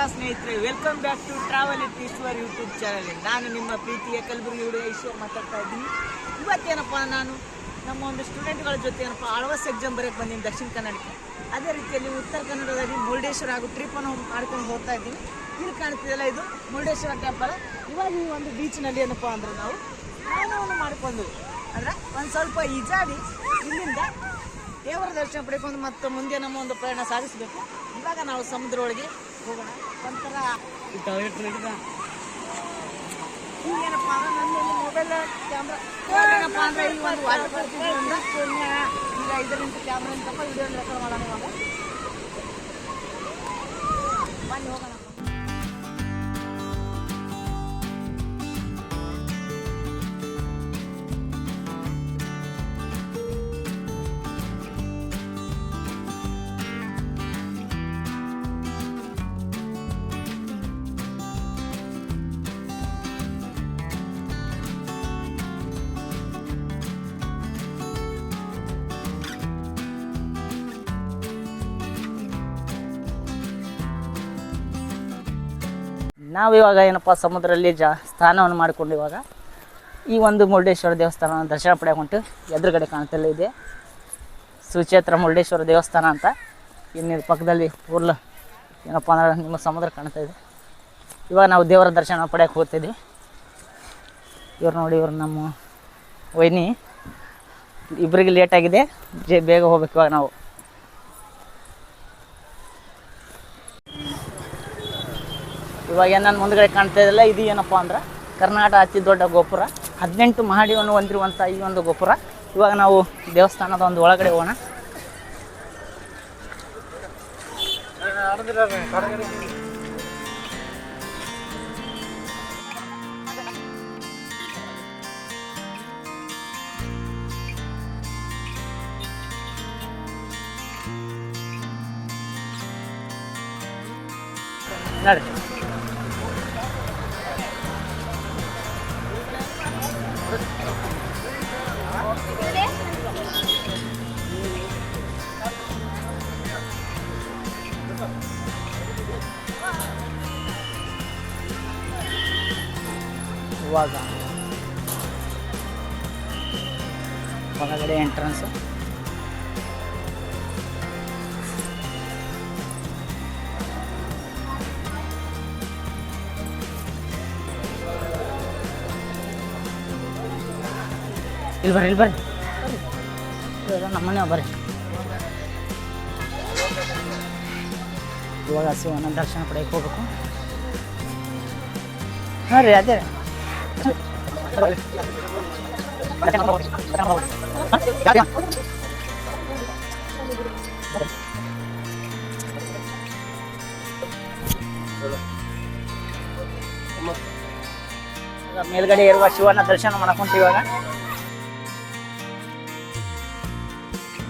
ಸ್ನೇಹಿತರೆ, welcome back to travel with Ishwar YouTube channel. ನಾನು ನಿಮ್ಮ ಪ್ರೀತಿಯ ಕಲಬುರಗಿ ಹುಡುಗ ಈಶ್ವರ್ ಮಾತಾಡ್ತಾ ಇದ್ದೀನಿ. ಇವತ್ತೇನಪ್ಪ, ನಾನು ನಮ್ಮ ಒಂದು ಸ್ಟೂಡೆಂಟ್ಗಳ ಜೊತೆ ಏನಪ್ಪ ಆಳ್ವಾಸ್ ಎಕ್ಸಾಮ್ ಬರೋಕ್ಕೆ ಬಂದೀನಿ ದಕ್ಷಿಣ ಕನ್ನಡಕ್ಕೆ. ಅದೇ ರೀತಿಯಲ್ಲಿ ಉತ್ತರ ಕನ್ನಡದಲ್ಲಿ ಮುರುಡೇಶ್ವರ ಹಾಗೂ ಟ್ರಿಪ್ಪನ್ನು ಮಾಡ್ಕೊಂಡು ಹೋಗ್ತಾ ಇದ್ದೀನಿ. ಇಲ್ಲಿ ಕಾಣ್ತಿದ್ದಲ್ಲ, ಇದು ಮುರುಡೇಶ್ವರ ಟೆಂಪಲ್. ಇವಾಗ ಈ ಒಂದು ಬೀಚ್ನಲ್ಲಿ ಏನಪ್ಪ ಅಂದ್ರೆ ನಾವು ಸ್ನಾನವನ್ನು ಮಾಡಿಕೊಂಡು ಅಂದರೆ ಒಂದು ಸ್ವಲ್ಪ ಈಜಾಡಿ ಇಲ್ಲಿಂದ ದೇವರ ದರ್ಶನ ಪಡ್ಕೊಂಡು ಮತ್ತೆ ಮುಂದೆ ನಮ್ಮ ಒಂದು ಪ್ರಯಾಣ ಸಾಗಿಸಬೇಕು. ಇವಾಗ ನಾವು ಸಮುದ್ರ ಒಳಗೆ ಹೋಗೋಣ. ಒಂಥರ ಈಗೇನಪ್ಪ ಅಂದ್ರೆ ನನ್ನಲ್ಲಿ ಮೊಬೈಲ್ ಕ್ಯಾಮ್ರಾ ಏನಪ್ಪ ಅಂದರೆ ಈ ಒಂದು ವಾಟರ್ ಬರ್ತಿದ್ರಿಂದ ಈಗ ಇದರಿಂದ ಕ್ಯಾಮ್ರಾ ಅಂತಪ್ಪ ವಿಡಿಯೋ ರೆಕಾರ್ಡ್ ಮಾಡೋಣ. ಇವಾಗ ಬನ್ನಿ ಹೋಗೋಣ. ನಾವಿವಾಗ ಏನಪ್ಪ ಸಮುದ್ರದಲ್ಲಿ ಸ್ನಾನವನ್ನು ಮಾಡಿಕೊಂಡು ಇವಾಗ ಈ ಒಂದು ಮುರುಡೇಶ್ವರ ದೇವಸ್ಥಾನ ದರ್ಶನ ಪಡೆಯಕ್ಕೆ ಹೊಂಟು. ಎದುರುಗಡೆ ಕಾಣ್ತಲ್ಲ ಇದೆ ಸುಚೇತ್ರ ಮುರುಡೇಶ್ವರ ದೇವಸ್ಥಾನ ಅಂತ. ಇನ್ನಿದು ಪಕ್ಕದಲ್ಲಿ ಊರ್ಲ ಏನಪ್ಪ ಅಂದ್ರೆ ನಿಮ್ಮ ಸಮುದ್ರ ಕಾಣ್ತಾ ಇದೆ. ಇವಾಗ ನಾವು ದೇವರ ದರ್ಶನ ಪಡೆಯಕ್ಕೆ ಹೋಗ್ತಿದ್ವಿ. ಇವ್ರು ನೋಡಿ, ಇವ್ರು ನಮ್ಮ ವೈನಿ. ಇಬ್ಬರಿಗೆ ಲೇಟಾಗಿದೆ, ಬೇಗ ಹೋಗ್ಬೇಕು ಇವಾಗ ನಾವು. ಇವಾಗ ನಾನು ಮುಂದ್ಗಡೆ ಕಾಣ್ತಾ ಇದ್ದಲ್ಲ, ಇದು ಏನಪ್ಪ ಅಂದ್ರೆ ಕರ್ನಾಟಕ ಅತಿ ದೊಡ್ಡ ಗೋಪುರ, 18 ಮಹಡಿಯನ್ನು ಹೊಂದಿರುವಂಥ ಈ ಒಂದು ಗೋಪುರ. ಇವಾಗ ನಾವು ದೇವಸ್ಥಾನದ ಒಂದು ಒಳಗಡೆ ಹೋಗೋಣ. ನೋಡಿ, ಇವಾಗ ಒಳಗಡೆ ಎಂಟ್ರೆನ್ಸ್. ಇಲ್ಲಿ ಬರ್ರಿ, ಇಲ್ಲಿ ಬರ್ರಿ, ನಮ್ಮನೆ ಬರ್ರಿ. ಇವಾಗ ಶಿವನ ದರ್ಶನ ಪಡೆಯಕ್ಕೆ ಹೋಗ್ಬೇಕು. ಹಾಂ ರೀ, ಅದೇ ಮೇಲ್ಗಡೆ ಇರುವ ಶಿವನ ದರ್ಶನ ಮಾಡಕೊಂತೀವಿ ಇವಾಗ.